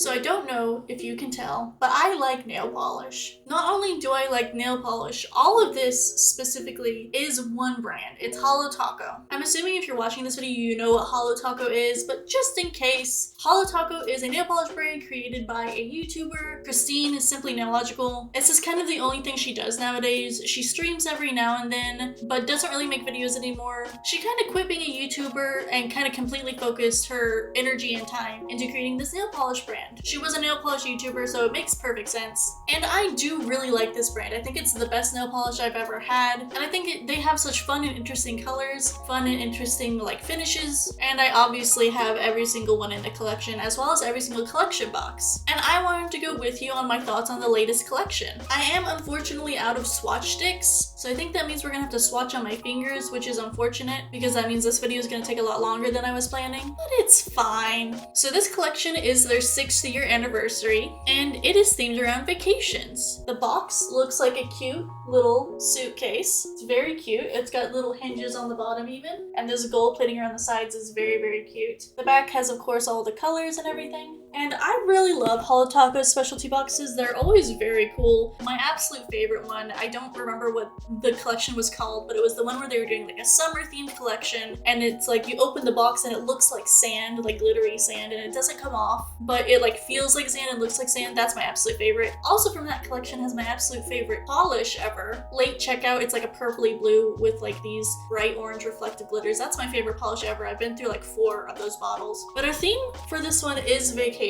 So I don't know if you can tell, but I like nail polish. Not only do I like nail polish, all of this specifically is one brand. It's Holo Taco. I'm assuming if you're watching this video, you know what Holo Taco is, but just in case, Holo Taco is a nail polish brand created by a YouTuber. Christine is Simply Nailogical. This is kind of the only thing she does nowadays. She streams every now and then, but doesn't really make videos anymore. She kind of quit being a YouTuber and kind of completely focused her energy and time into creating this nail polish brand. She was a nail polish YouTuber, so it makes perfect sense. And I do really like this brand. I think it's the best nail polish I've ever had, and I think they have such fun and interesting colors, fun and interesting like finishes, and I obviously have every single one in the collection as well as every single collection box. And I wanted to go with you on my thoughts on the latest collection. I am unfortunately out of Swatch Sticks, so I think that means we're gonna have to swatch on my fingers, which is unfortunate because that means this video is gonna take a lot longer than I was planning, but it's fine. So this collection is their 6th year anniversary, and it is themed around vacations. The box looks like a cute little suitcase. It's very cute. It's got little hinges on the bottom even, and this gold plating around the sides is very, very cute. The back has, of course, all the colors and everything. And I really love Holo Taco's specialty boxes. They're always very cool. My absolute favorite one, I don't remember what the collection was called, but it was the one where they were doing like a summer themed collection, and it's like you open the box and it looks like sand, like glittery sand, and it doesn't come off, but it like feels like sand and looks like sand. That's my absolute favorite. Also from that collection has my absolute favorite polish ever. Late checkout, it's like a purpley blue with like these bright orange reflective glitters. That's my favorite polish ever. I've been through like 4 of those bottles. But our theme for this one is vacation.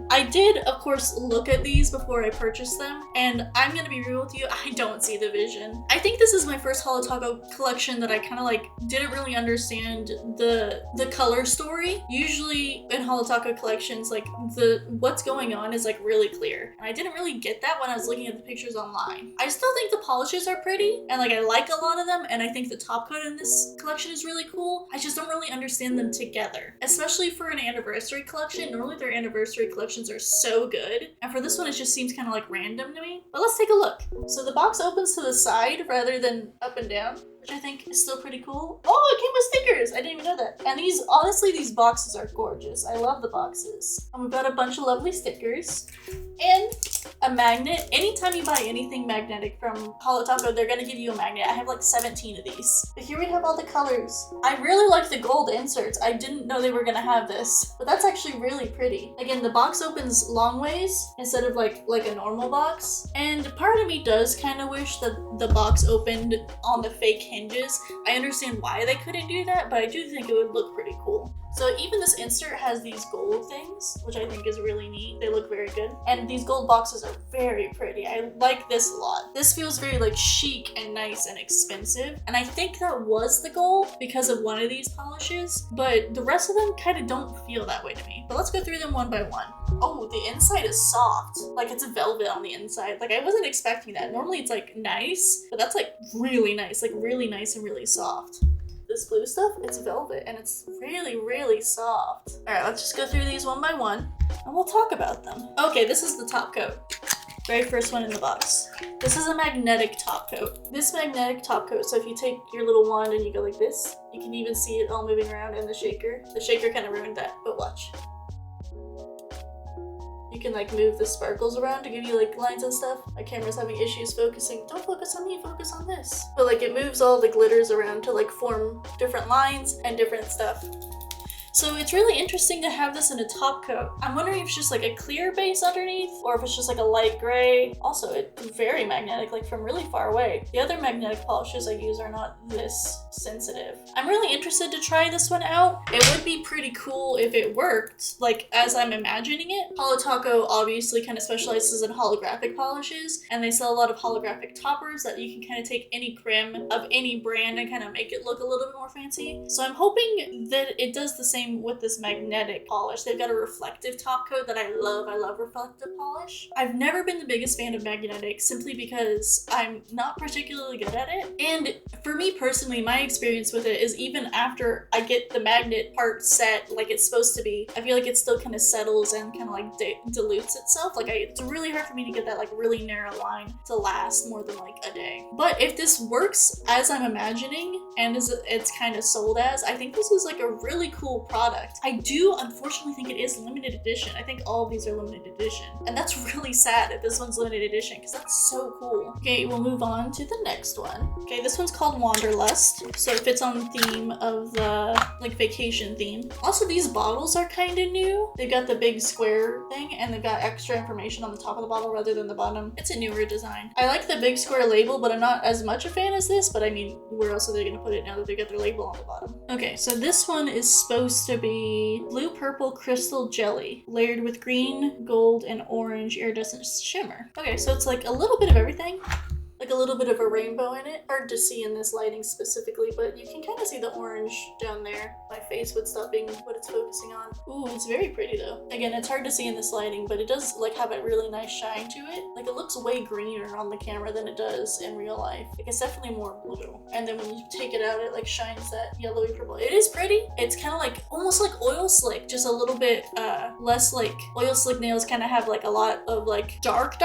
I did, of course, look at these before I purchased them, and I'm gonna be real with you, I don't see the vision. I think this is my first Holo Taco collection that I kind of like didn't really understand the color story. Usually in Holo Taco collections, like what's going on is like really clear, and I didn't really get that when I was looking at the pictures online. I still think the polishes are pretty, and like I like a lot of them, and I think the top coat in this collection is really cool. I just don't really understand them together, especially for an anniversary collection. Normally their anniversary collections are so good, and for this one it just seems kind of like random to me. But let's take a look. So the box opens to the side rather than up and down, which I think is still pretty cool. Oh, it came with stickers! I didn't even know that. And honestly, these boxes are gorgeous. I love the boxes. And we've got a bunch of lovely stickers and a magnet. Anytime you buy anything magnetic from Holo Taco, they're gonna give you a magnet. I have like 17 of these. But here we have all the colors. I really like the gold inserts. I didn't know they were gonna have this, but that's actually really pretty. Again, the box opens long ways instead of like a normal box. And part of me does kind of wish that the box opened on the fake hinges. I understand why they couldn't do that, but I do think it would look pretty cool. So even this insert has these gold things, which I think is really neat. They look very good. And these gold boxes are very pretty. I like this a lot. This feels very like chic and nice and expensive. And I think that was the goal because of one of these polishes, but the rest of them kind of don't feel that way to me. But let's go through them one by one. Oh, the inside is soft. Like it's a velvet on the inside. Like I wasn't expecting that. Normally it's like nice, but that's like really nice and really soft. This blue stuff, it's velvet and it's really, really soft. All right, let's just go through these one by one and we'll talk about them. Okay, this is the top coat. Very first one in the box. This is a magnetic top coat. This magnetic top coat, so if you take your little wand and you go like this, you can even see it all moving around in the shaker. The shaker kind of ruined that, but watch. You can like move the sparkles around to give you like lines and stuff. My camera's having issues focusing. Don't focus on me, focus on this. But like it moves all the glitters around to like form different lines and different stuff. So it's really interesting to have this in a top coat. I'm wondering if it's just like a clear base underneath or if it's just like a light gray. Also, it's very magnetic, like from really far away. The other magnetic polishes I use are not this sensitive. I'm really interested to try this one out. It would be pretty cool if it worked, like as I'm imagining it. Holo Taco obviously kind of specializes in holographic polishes, and they sell a lot of holographic toppers that you can kind of take any creme of any brand and kind of make it look a little bit more fancy. So I'm hoping that it does the same with this magnetic polish. They've got a reflective top coat that I love. I love reflective polish. I've never been the biggest fan of magnetic simply because I'm not particularly good at it. And for me personally, my experience with it is even after I get the magnet part set like it's supposed to be, I feel like it still kind of settles and kind of like dilutes itself. Like it's really hard for me to get that like really narrow line to last more than like a day. But if this works as I'm imagining and as it's kind of sold as, I think this is like a really cool product. I do unfortunately think it is limited edition. I think all of these are limited edition. And that's really sad that this one's limited edition because that's so cool. Okay, we'll move on to the next one. Okay, this one's called Wanderlust. So it fits on the theme of the like vacation theme. Also, these bottles are kind of new. They've got the big square thing and they've got extra information on the top of the bottle rather than the bottom. It's a newer design. I like the big square label, but I'm not as much a fan as this, but I mean, where else are they gonna put it now that they got their label on the bottom? Okay, so this one is supposed to be blue purple crystal jelly layered with green, gold, and orange iridescent shimmer. Okay, so it's like a little bit of everything. Like a little bit of a rainbow in it. Hard to see in this lighting specifically, but you can kind of see the orange down there. My face would stop being what it's focusing on. Ooh, it's very pretty though. Again, it's hard to see in this lighting, but it does like have a really nice shine to it. Like it looks way greener on the camera than it does in real life. Like it's definitely more blue. And then when you take it out, it like shines that yellowy purple. It is pretty. It's kind of like almost like oil slick, just a little bit less like oil slick nails kind of have like a lot of like dark,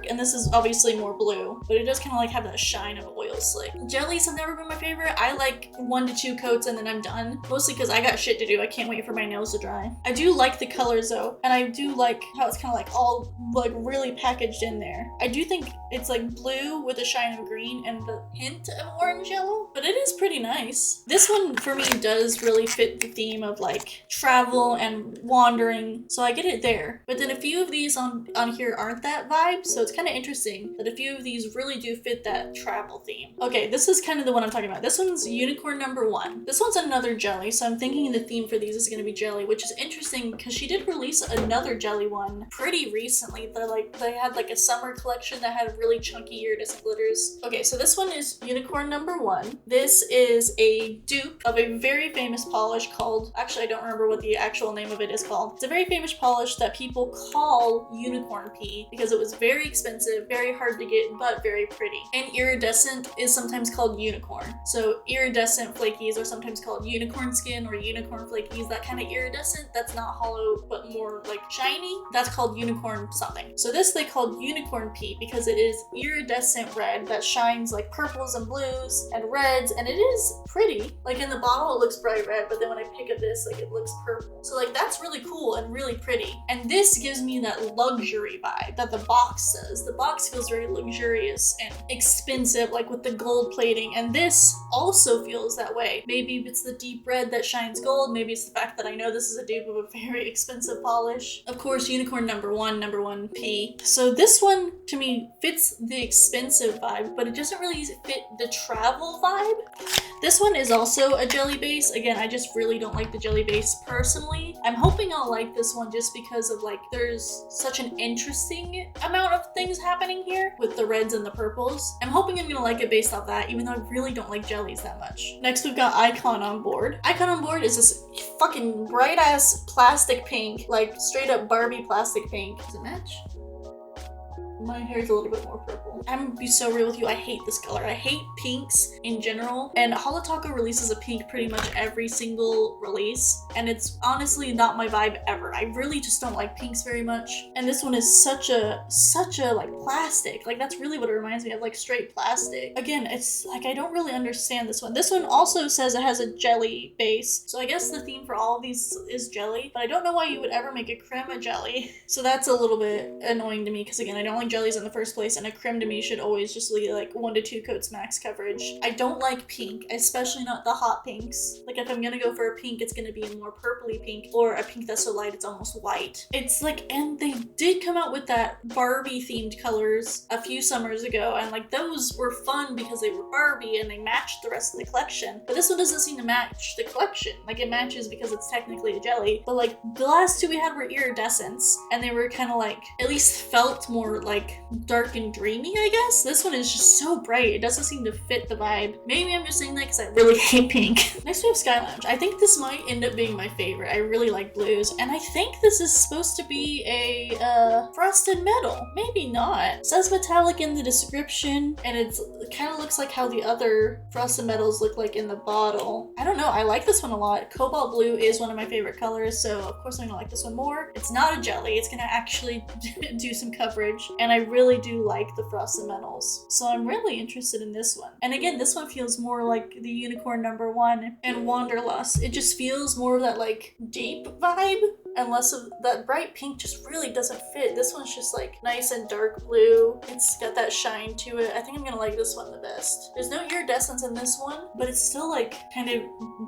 and this is obviously more blue, but it does kind of like have that shine of oil slick. Jellies have never been my favorite. I like 1 to 2 coats and then I'm done. Mostly because I got shit to do. I can't wait for my nails to dry. I do like the colors though, and I do like how it's kind of like all like really packaged in there. I do think it's like blue with a shine of green and the hint of orange yellow, but it is pretty nice. This one for me does really fit the theme of like travel and wandering, so I get it there. But then a few of these on here aren't that vibe, so it's kind of interesting that a few of these really do fit that travel theme. Okay, this is kind of the one I'm talking about. This one's unicorn number 1. This one's another jelly, so I'm thinking the theme for these is going to be jelly, which is interesting because she did release another jelly one pretty recently. They had like a summer collection that had really chunky iridescent glitters. Okay, so this one is unicorn number 1. This is a dupe of a very famous polish called, actually I don't remember what the actual name of it is called. It's a very famous polish that people call unicorn pea because it was very expensive, very hard to get, but very pretty. And iridescent is sometimes called unicorn. So iridescent flakies are sometimes called unicorn skin or unicorn flakies. That kind of iridescent that's not hollow but more like shiny, that's called unicorn something. So this they called unicorn pea because it is iridescent red that shines like purples and blues and reds, and it is pretty. Like in the bottle it looks bright red, but then when I pick up this, like it looks purple. So like that's really cool and really pretty. And this gives me that luxury vibe that the box does. The box feels very luxurious and expensive, like with the gold plating, and this also feels that way. Maybe it's the deep red that shines gold, maybe it's the fact that I know this is a dupe of a very expensive polish. Of course, unicorn number one P. So this one to me fits the expensive vibe, but it doesn't really fit the travel vibe. This one is also a jelly base. Again, I just really don't like the jelly base personally. I'm hoping I'll like this one just because of like there's such an interesting amount of things happening here with the reds and the purples. I'm hoping I'm gonna like it based off that, even though I really don't like jellies that much. Next we've got Icon on Board. Icon on Board is this fucking bright ass plastic pink, like straight up Barbie plastic pink. Does it match? My hair's a little bit more purple. I'm gonna be so real with you, I hate this color. I hate pinks in general, and Holo Taco releases a pink pretty much every single release, and it's honestly not my vibe ever. I really just don't like pinks very much, and this one is such a like plastic. Like that's really what it reminds me of, like straight plastic. Again, it's like I don't really understand this one. This one also says it has a jelly base, so I guess the theme for all of these is jelly, but I don't know why you would ever make a crema jelly. So that's a little bit annoying to me, because again, I don't like jellies in the first place, and a creme to me should always just leave like 1 to 2 coats max coverage. I don't like pink, especially not the hot pinks. Like if I'm gonna go for a pink, it's gonna be a more purpley pink, or a pink that's so light it's almost white. It's like, and they did come out with that Barbie themed colors a few summers ago, and like those were fun because they were Barbie and they matched the rest of the collection. But this one doesn't seem to match the collection. Like it matches because it's technically a jelly, but like the last 2 we had were iridescents, and they were kind of like, at least felt more like dark and dreamy, I guess. This one is just so bright, it doesn't seem to fit the vibe. Maybe I'm just saying that because I really hate pink. Next we have Sky Lounge. I think this might end up being my favorite. I really like blues, and I think this is supposed to be a frosted metal. Maybe not. It says metallic in the description, and it kind of looks like how the other frosted metals look like in the bottle. I don't know, I like this one a lot. Cobalt blue is one of my favorite colors, so of course I'm gonna like this one more. It's not a jelly, it's gonna actually do some coverage, and and I really do like the frosted metals. So I'm really interested in this one. And again, this one feels more like the unicorn #1 and Wanderlust. It just feels more of that like deep vibe and less of that bright pink. Just really doesn't fit. This one's just like nice and dark blue. It's got that shine to it. I think I'm gonna like this one the best. There's no iridescence in this one, but it's still like kind of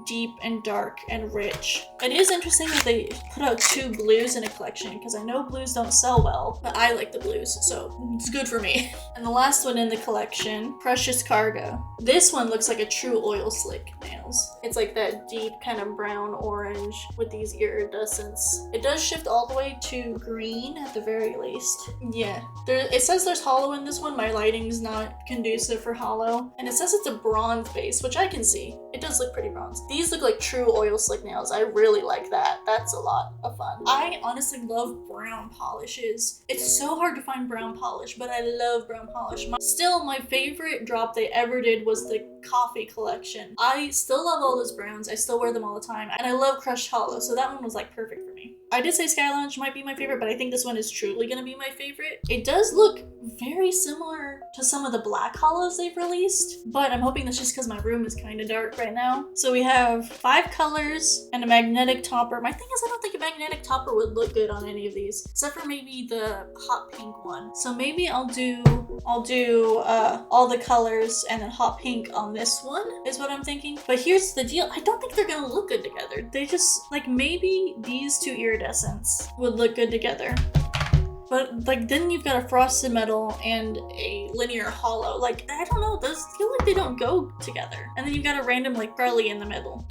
deep and dark and rich. It is interesting that they put out 2 blues in a collection because I know blues don't sell well, but I like the blues, so it's good for me. And the last one in the collection, Precious Cargo. This one looks like a true oil slick nails. It's like that deep kind of brown orange with these iridescence. It does shift all the way to green at the very least. Yeah, it says there's holo in this one. My lighting's not conducive for holo. And it says it's a bronze base, which I can see. It does look pretty bronze. These look like true oil slick nails. I really like that. That's a lot of fun. I honestly love brown polishes. It's so hard to find brown polish, but I love brown polish. Still, my favorite drop they ever did was the coffee collection. I still love all those browns. I still wear them all the time. And I love crushed holo, so that one was like perfect for me. I did say Sky Lounge might be my favorite, but I think this one is truly gonna be my favorite. It does look very similar to some of the black holos they've released, but I'm hoping that's just because my room is kind of dark right now. So we have 5 colors and a magnetic topper. My thing is I don't think a magnetic topper would look good on any of these, except for maybe the hot pink one. So maybe I'll do all the colors and then hot pink on this one is what I'm thinking. But here's the deal. I don't think they're gonna look good together. They just, like, maybe these 2 iridescents would look good together. But like then you've got a frosted metal and a linear holo. Like, I don't know, those feel like they don't go together. And then you've got a random like Charlie in the middle.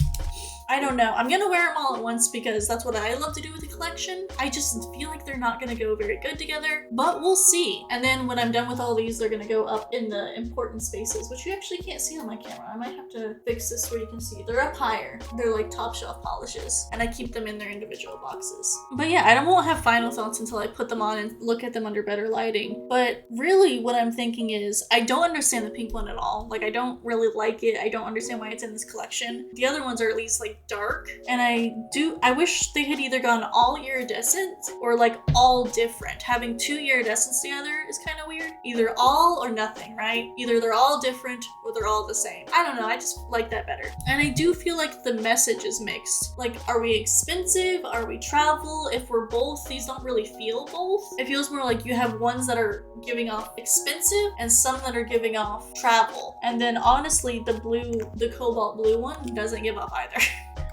I don't know. I'm gonna wear them all at once because that's what I love to do with the collection. I just feel like they're not gonna go very good together, but we'll see. And then when I'm done with all these, they're gonna go up in the important spaces, which you actually can't see on my camera. I might have to fix this where you can see. They're up higher. They're like top shelf polishes, and I keep them in their individual boxes. But yeah, I won't have final thoughts until I put them on and look at them under better lighting. But really what I'm thinking is I don't understand the pink one at all. Like, I don't really like it. I don't understand why it's in this collection. The other ones are at least like dark, and I wish they had either gone all iridescent or like all different. Having 2 iridescents together is kind of weird. Either all or nothing, right? Either they're all different or they're all the same. I don't know, I just like that better. And I do feel like the message is mixed. Like, are we expensive? Are we travel? If we're both, these don't really feel both. It feels more like you have ones that are giving off expensive and some that are giving off travel. And then honestly, the cobalt blue one doesn't give off either.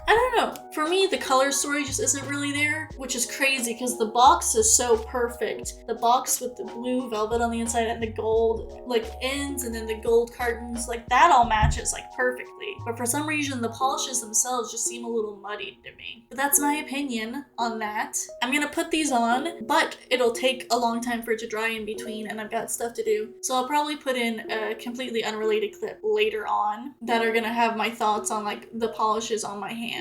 I don't know. For me, the color story just isn't really there, which is crazy because the box is so perfect. The box with the blue velvet on the inside and the gold like ends and then the gold cartons, like that all matches like perfectly. But for some reason, the polishes themselves just seem a little muddied to me. But that's my opinion on that. I'm gonna put these on, but it'll take a long time for it to dry in between and I've got stuff to do. So I'll probably put in a completely unrelated clip later on that are gonna have my thoughts on like the polishes on my hand.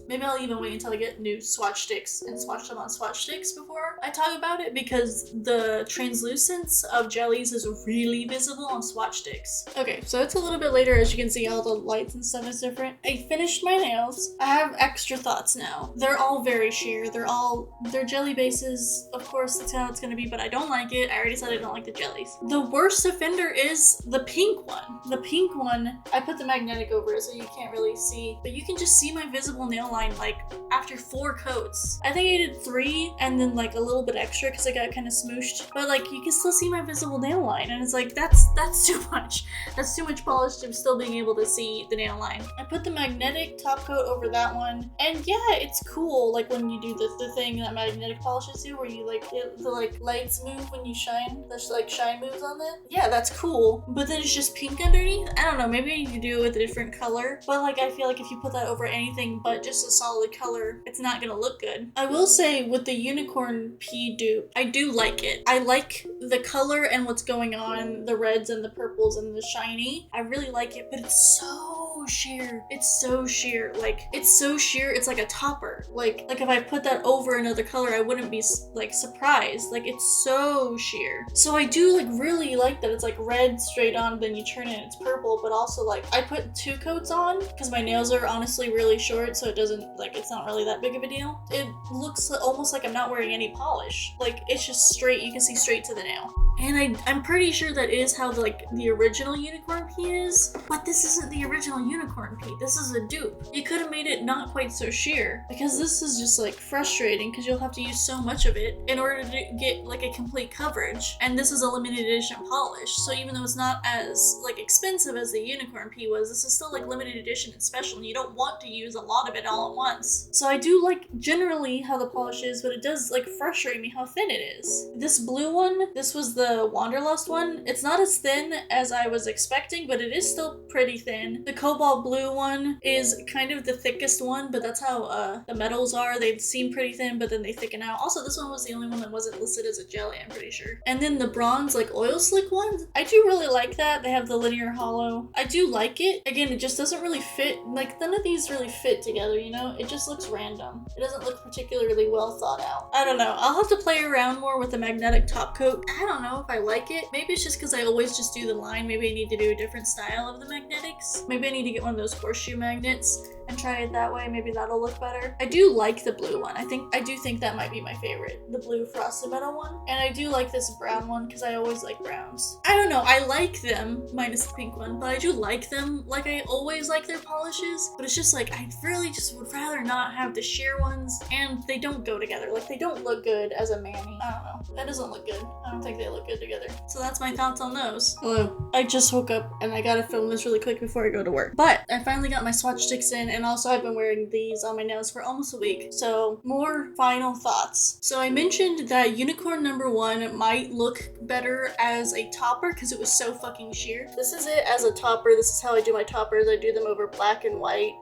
Maybe I'll even wait until I get new Swatch Sticks and swatch them on Swatch Sticks before I talk about it, because the translucence of jellies is really visible on Swatch Sticks. Okay, so it's a little bit later. As you can see, all the lights and stuff is different. I finished my nails. I have extra thoughts now. They're all very sheer. They're jelly bases. Of course, that's how it's gonna be, but I don't like it. I already said I don't like the jellies. The worst offender is the pink one. The pink one, I put the magnetic over it so you can't really see, but you can just see my visible nail line like after 4 coats. I think I did 3 and then like a little bit extra because I got kind of smooshed, but like you can still see my visible nail line, and it's like that's too much. That's too much polish to still being able to see the nail line. I put the magnetic top coat over that one, and yeah, it's cool like when you do the thing that magnetic polishes do where you like the like lights move when you shine. There's like shine moves on that. Yeah, that's cool, but then it's just pink underneath. I don't know, maybe I need to do it with a different color, but like I feel like if you put that over anything but just a solid color, it's not gonna look good. I will say with the unicorn P dupe, I do like it. I like the color and what's going on, the reds and the purples and the shiny. I really like it, but it's so sheer. It's so sheer. Like, it's so sheer, it's like a topper. Like if I put that over another color, I wouldn't be like surprised. Like, it's so sheer. So I do like really like that it's like red straight on, then you turn it and it's purple, but also like I put 2 coats on because my nails are honestly really short, so it doesn't like, it's not really that big of a deal. It looks almost like I'm not wearing any polish. Like, it's just straight, you can see straight to the nail. And I'm pretty sure that is how the original unicorn pea is, but this isn't the original unicorn pea. This is a dupe. You could have made it not quite so sheer, because this is just like frustrating because you'll have to use so much of it in order to get like a complete coverage. And this is a limited edition polish, so even though it's not as like expensive as the unicorn pea was, this is still like limited edition and special, and you don't want to use a lot of it all at once. So I do like generally how the polish is, but it does like frustrate me how thin it is. This blue one, this was the Wanderlust one. It's not as thin as I was expecting, but it is still pretty thin. The cobalt blue one is kind of the thickest one, but that's how the metals are. They seem pretty thin, but then they thicken out. Also, this one was the only one that wasn't listed as a jelly, I'm pretty sure. And then the bronze, like oil slick ones, I do really like that. They have the linear hollow. I do like it. Again, it just doesn't really fit. Like, none of these really fit together, you know? It just looks random. It doesn't look particularly well thought out. I don't know. I'll have to play around more with the magnetic top coat. I don't know if I like it. Maybe it's just because I always just do the line. Maybe I need to do a different style of the magnetics. Maybe I need to get one of those horseshoe magnets and try it that way. Maybe that'll look better. I do like the blue one. I do think that might be my favorite. The blue frosted metal one. And I do like this brown one because I always like browns. I don't know. I like them, minus the pink one, but I do like them. Like, I always like their polishes, but it's just like, I really just would rather not have the sheer ones, and they don't go together. Like, they don't look good as a mani. I don't know. That doesn't look good. I don't think they look good together. So that's my thoughts on those. Hello. I just woke up and I gotta film this really quick before I go to work. But I finally got my Swatch Sticks in, and also I've been wearing these on my nails for almost a week. So more final thoughts. So I mentioned that unicorn number 1 might look better as a topper because it was so fucking sheer. This is it as a topper. This is how I do my toppers. I do them over black and white.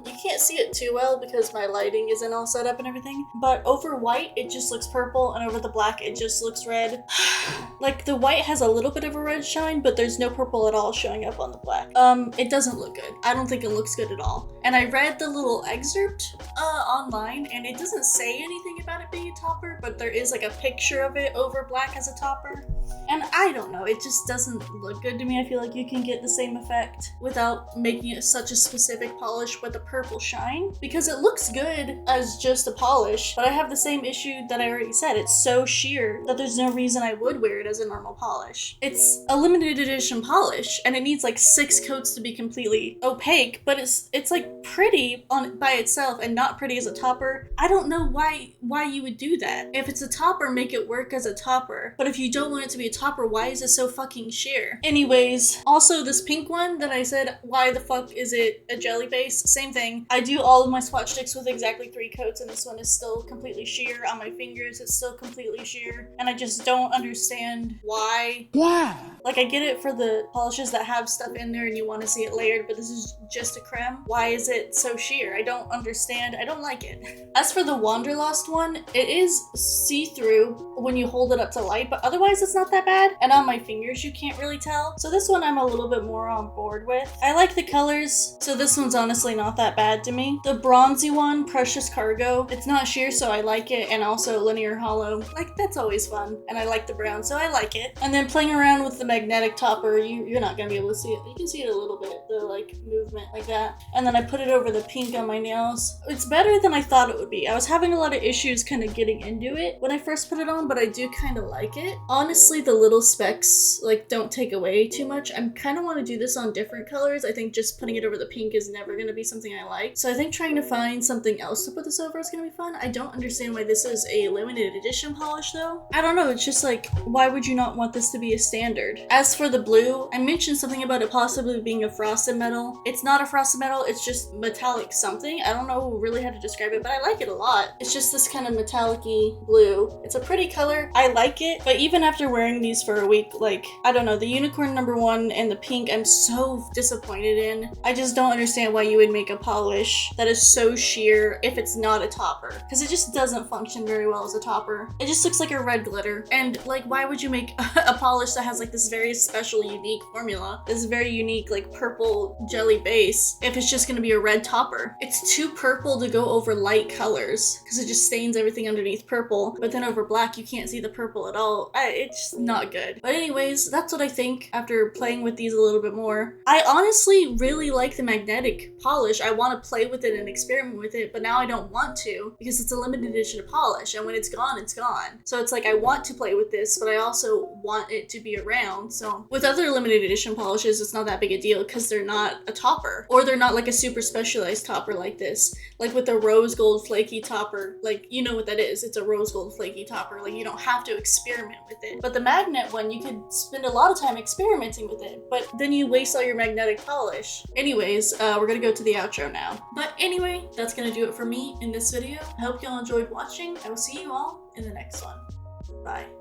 You can't see it too well because my lighting isn't all set up and everything, but over white it just looks purple, and over the black it just looks red. Like, the white has a little bit of a red shine, but there's no purple at all showing up on the black. It doesn't look good. I don't think it looks good at all. And I read the little excerpt online, and it doesn't say anything about it being a topper, but there is like a picture of it over black as a topper. And I don't know, it just doesn't look good to me. I feel like you can get the same effect without making it such a specific polish with a purple shine, because it looks good as just a polish, but I have the same issue that I already said. It's so sheer that there's no reason I would wear it as a normal polish. It's a limited edition polish, and it needs like 6 coats to be completely opaque, but it's like pretty by itself and not pretty as a topper. I don't know why you would do that. If it's a topper, make it work as a topper, but if you don't want it to be a topper, why is it so fucking sheer? Anyways, also this pink one that I said, why the fuck is it a jelly base? Same thing. I do all of my Swatch Sticks with exactly 3 coats, and this one is still completely sheer. On my fingers, it's still completely sheer, and I just don't understand why. Why? Like, I get it for the polishes that have stuff in there and you want to see it layered, but this is just a creme. Why is it so sheer? I don't understand. I don't like it. As for the Wanderlust one, it is see-through when you hold it up to light, but otherwise it's not that bad. And on my fingers, you can't really tell. So this one I'm a little bit more on board with. I like the colors, so this one's honestly not that bad to me. The bronzy one, Precious Cargo, it's not sheer, so I like it, and also linear hollow. Like, that's always fun. And I like the brown, so I like it. And then playing around with the magnetic topper, you're not gonna be able to see it. You can see it a little bit, the like movement like that. And then I put it over the pink on my nails. It's better than I thought it would be. I was having a lot of issues kind of getting into it when I first put it on, but I do kind of like it. Honestly, the little specks like don't take away too much. I kind of want to do this on different colors. I think just putting it over the pink is never going to be something I like. So I think trying to find something else to put this over is going to be fun. I don't understand why this is a limited edition polish though. I don't know. It's just like, why would you not want this to be a standard? As for the blue, I mentioned something about it possibly being a frosted metal. It's not a frosted metal. It's just metallic something. I don't know really how to describe it, but I like it a lot. It's just this kind of metallic-y blue. It's a pretty color. I like it, but even after wearing wearing these for a week. Like, I don't know, the unicorn number 1 and the pink I'm so disappointed in. I just don't understand why you would make a polish that is so sheer if it's not a topper, because it just doesn't function very well as a topper. It just looks like a red glitter. And like, why would you make a polish that has like this very special, unique formula, this very unique like purple jelly base, if it's just gonna be a red topper? It's too purple to go over light colors because it just stains everything underneath purple, but then over black you can't see the purple at all. It's just not good. But anyways, that's what I think after playing with these a little bit more. I honestly really like the magnetic polish. I want to play with it and experiment with it, but now I don't want to because it's a limited edition polish, and when it's gone, it's gone. So it's like I want to play with this, but I also want it to be around. So with other limited edition polishes, it's not that big a deal because they're not a topper, or they're not like a super specialized topper like this. Like with the rose gold flaky topper, like you know what that is. It's a rose gold flaky topper. Like you don't have to experiment with it. But the magnet one, you could spend a lot of time experimenting with it, but then you waste all your magnetic polish. Anyways, we're gonna go to the outro now. But anyway, that's gonna do it for me in this video. I hope y'all enjoyed watching. I will see you all in the next one. Bye.